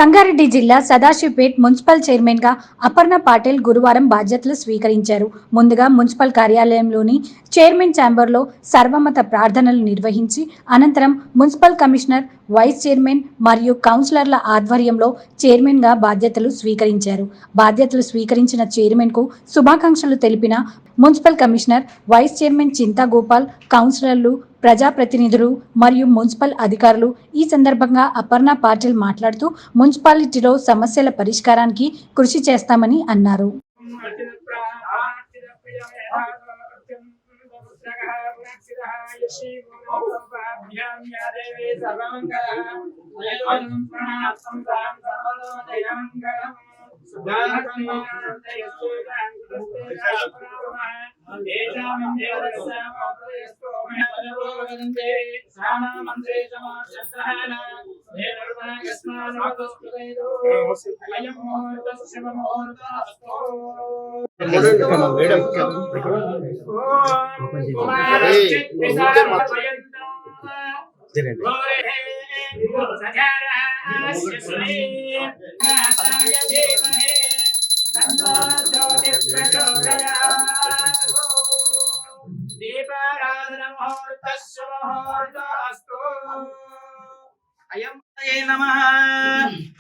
సంగారెడ్డి జిల్లా Sadasivpet municipal chairman గా అపర్ణ పాటిల్ గురువారం బాధ్యతలు స్వీకరించారు. ముందుగా మున్సిపల్ కార్యాలయంలోని చైర్మన్ ఛాంబర్లో సర్వమత ప్రార్థనలు నిర్వహించి అనంతరం మున్సిపల్ కమిషనర్, వైస్ చైర్మన్ మరియు కౌన్సిలర్ల ఆధ్వర్యంలో చైర్మన్ గా బాధ్యతలు స్వీకరించారు. బాధ్యతలు స్వీకరించిన చైర్మన్ కు శుభాకాంక్షలు తెలిపిన మున్సిపల్ కమిషనర్, వైస్ చైర్మన్ చింతా గోపాల్, కౌన్సిలర్లు, ప్రజాప్రతినిధులు మరియు మున్సిపల్ అధికారులు ఈ సందర్భంగా అపర్ణ పాటిల్ మాట్లాడుతూ మున్సిపాలిటీలో సమస్యల పరిష్కారానికి కృషి చేస్తామని అన్నారు.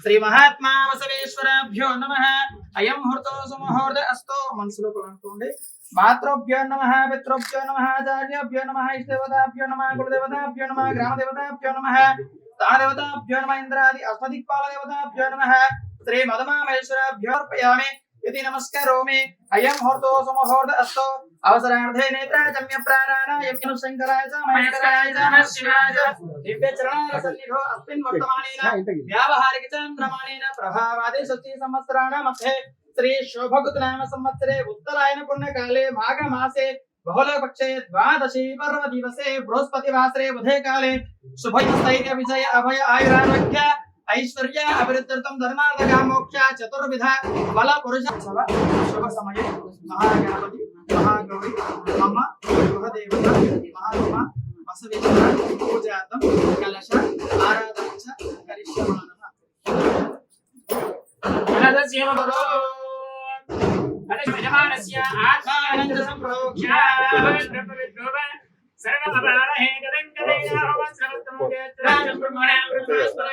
శ్రీ మహాత్మా బసవేశ్వరాభ్యో నమః. అయం ముహూర్తో సుముహూర్త అస్తో. మనసులో అనుకోండి. మాతృభ్యో నమః, పితృభ్యో నమః, ఆచార్యభ్యో నమః, ఇష్టదేవతాభ్యో నమః, కులదేవతాభ్యో నమః, గ్రామదేవతాభ్యో నమః, తాదేవతాభ్యో నమః, ఇంద్రాది అష్టదిక్పాల దేవతాభ్యో నమః. శ్రీ మధుమామేశ్వరాభ్యో అర్పయామి. ఇది నమస్కారోమి. అయం ముహూర్తో సుముహూర్త అస్తో. అవసరార్థే నేత్రాచమ్య ప్రాణాయామ శంకరాయ చ మహేశ్వరాయ చ శివాయ దివ్య చరణాల సన్నిధో అస్మిన్ వర్తమానేన వ్యావహారిక చంద్రమానేన ప్రభావాది సత్య సంవత్సరాణ మధ్యే శ్రీ శోభకృత నామ సంవత్సరే ఉత్తరాయణ పుణ్యకాలే మాఘ మాసే బహుళపక్షే ద్వాదశి పర్వ దివసే బృహస్పతివాసరే బుధే కాలే శుభస్థైర్య విజయ అభయ ఆయురారోగ్య ఐశ్వర్య అభివృద్ధ్యర్థం ధర్మార్థ మోక్ష చతుర్విధ బల పురుష శుభ సమయే మహాగణపతి మహాగౌరి మమ గృహదేవత మహాత్మ బసవేశ్వర పూజార్థం కలశ ఆరాధన చ కరిష్యమానః. యజమానస్య ఆత్మానంద సంప్రోక్ష్య బ్రహ్మవిద్రోవ సర్వమపారహే గదంగదేన అవస్రవస్తం కేత్రాజ బ్రహ్మణ బ్రహ్మస్వర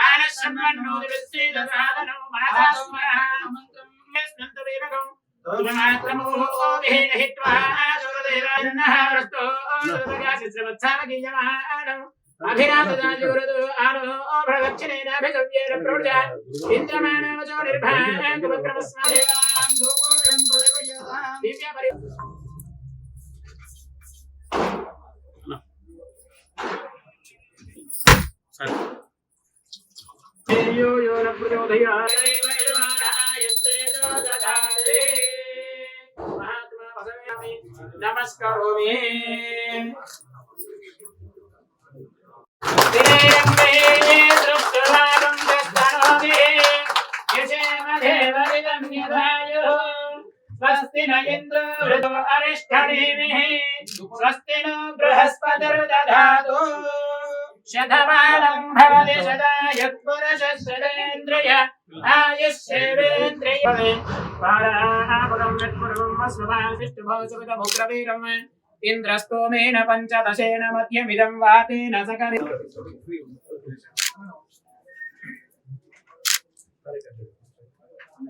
ఆనశ్రమన్నో దివసేన సాధనో మనసాస్మర మంత్రం స్నంత దేవగం తోమాత్రమో ఓదేన హిత్వా సురదేవాన్నః రస్తో సురగాసిత్రవత్సామగీయమానం అభిరామదాజురదు ఆనో భగచ్చనేన అభిగవ్యేన ప్రవృజ ఇంద్రమానవచో నిర్భాంగవక్రమస్మాదేవాం ధూపం ప్రయోజయాం దివ్య పరి యో యో న ప్రచోదయాత్ దేవైర్వాణాయస్తేజో దధాతే మహాత్మా వసవేమి నమస్కారోమి. స్వస్తి న ఇంద్రో అరిష్టనేమిః స్వస్తి న బృహస్పతిర్దధాతు శతమానం భవతి శతాయుః పురుషः శతేంద్రియ ఆయుష్యేవేంద్రియ పారాపదం యత్పురుషం అస్మభాసిష్ఠభోసువిదముగ్రవీరం ఇంద్రస్తోమేన పంచదశేన మధ్యమిదం వాతేన సకరి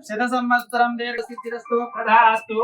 శత సంవత్సరం దీర్ఘ సిద్ధిరస్తు తథాస్తు.